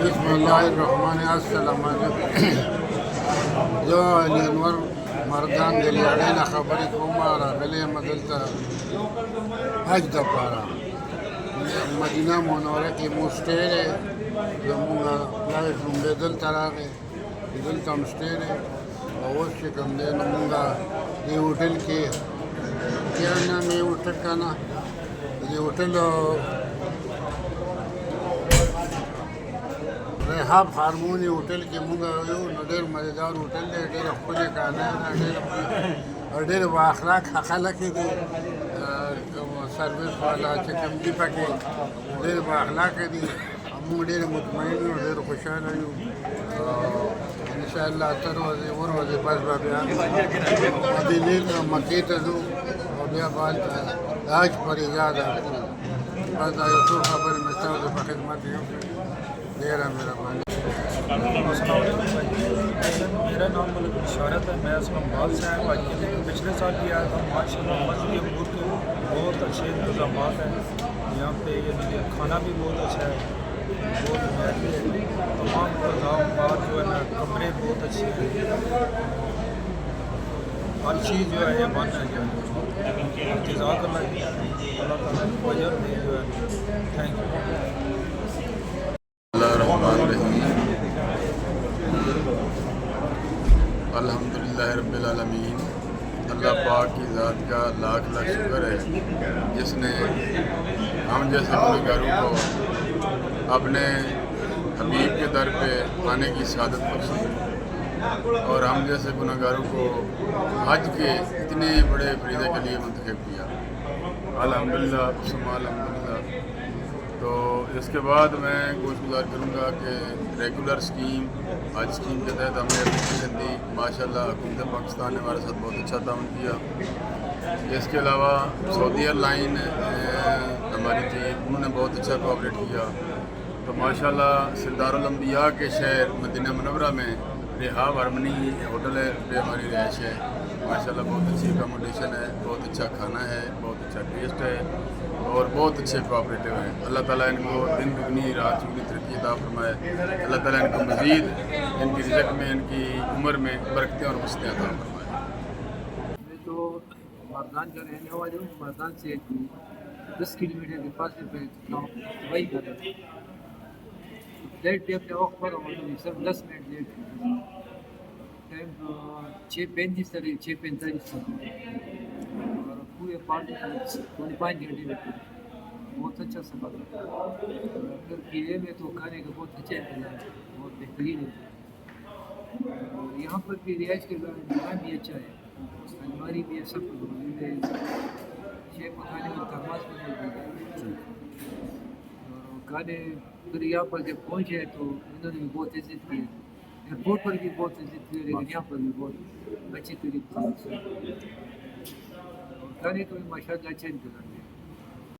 بسم الله الرحمن السلام علیکم. زه علي انور مردان د لیاړۍ نه خبرې کوم. راغلی یم دلته حج دپاره. مدینه منوره کې مو سټی دی. زمونږ پلار لومړی دلته راغی، دلته هم سټی دی. او اوس چې کوم دی نو مونږ دې هوټل کې کېنه مې هوټل که نه دې هوټل ریحاب هارموني هوټل کې مونږ یو. نو ډېر مزېدار هوټل دی، ډېره ښکلې کانه ده، ډېر بااخلاق خلک دي. سروس والا چې کوم دي پکې ډېر بااخلاقه دي. مونږ ډېر مطمئن یو، ډېر خوشحاله یو. انشاءالله تر ورځې ورځې بس به بیا مدینې ته مکې ته ځو او بیا به هلته حج فریضه ادا کړو. بس دا یو څو خبرې مې ستاسو په خدمت کې وکړې. ډېره مهرباني. السلام علیکم بھائی، میرا نام ملک بشارت ہے. میں اسلام آباد سے آیا ہوں. پچھلے سال بھی آیا تھا. ماشاء اللہ مسجد امور کے بہت اچھے انتظامات ہیں یہاں پہ. یہ کھانا بھی بہت اچھا ہے، بہت محنت ہے. تمام انتظامات جو ہے نا، کمرے بہت اچھے ہیں. ہر چیز جو ہے یہ بن ہے جو ہے انتظار کرنا چاہیے. اللہ تعالیٰ وجہ دے جو ہے. Thank you. اللہ الرحمن الرحیم. الحمدللہ رب العالمین. اللہ پاک کی ذات کا لاکھ لاکھ شکر ہے جس نے ہم جیسے گنہگاروں کو اپنے حبیب کے در پہ آنے کی سعادت بخشی اور ہم جیسے گنہگاروں کو حج کے اتنے بڑے فریضے کے لیے منتخب کیا. الحمدللہ ثم الحمدللہ. تو اس کے بعد میں گزار کروں گا کہ ریگولر اسکیم حج اسکیم کے تحت ہم نے اپلیکیشن دی. ماشاءاللہ حکومت پاکستان نے ہمارے ساتھ بہت اچھا تعاون کیا. اس کے علاوہ سعودی ایئر لائن ہماری تھی، انہوں نے بہت اچھا کوآپریٹ کیا. تو ماشاءاللہ سردار الانبیاء کے شہر مدینہ منورہ میں ریحاب ہارمونی ہوٹل ہے پہ ہماری رہائش ہے. ماشاءاللہ بہت اچھی اکاموڈیشن ہے، بہت اچھا کھانا ہے، بہت اچھا ٹیسٹ ہے اور بہت اچھے کوآپریٹو ہیں. اللہ تعالیٰ ان کو دن دگنی رات چگنی ترقی عطا فرمائے. اللہ تعالیٰ ان کو مزید ان کی رزق میں، ان کی عمر میں برکتیں اور وسعتیں عطا فرمائے. میں تو مردان کا رہنے والا ہوں. مردان سے 10 کلومیٹر کے پاس میں دبئی کا رہتا ہوں. فلائٹ بھی اپنے وقت پر سب 10 منٹ لیٹ ہے. ٹائم 6:35 تک 6:45 تک اور پورے 5 گھنٹے بیٹھے. بہت اچھا سفر ہے. اگر قلعے میں تو کھانے کا بہت اچھا انتظام ہے، بہت بہترین ہے. اور یہاں پر بھی رہائش کے نظام بھی اچھا ہے، الماری بھی ہے، سب کچھ ہے. شیخ پکانے کا ترماس بھی موجود ہے. اور کھانے پھر یہاں پر جب پہنچے تو انہوں نے بھی بہت عزت کی. ایئرپورٹ پر بھی بہت عزت کی، لیکن یہاں پر بھی بہت اچھی طریقے سے. اور کھانے کا بھی ماشاء اللہ اچھا انتظام ہے.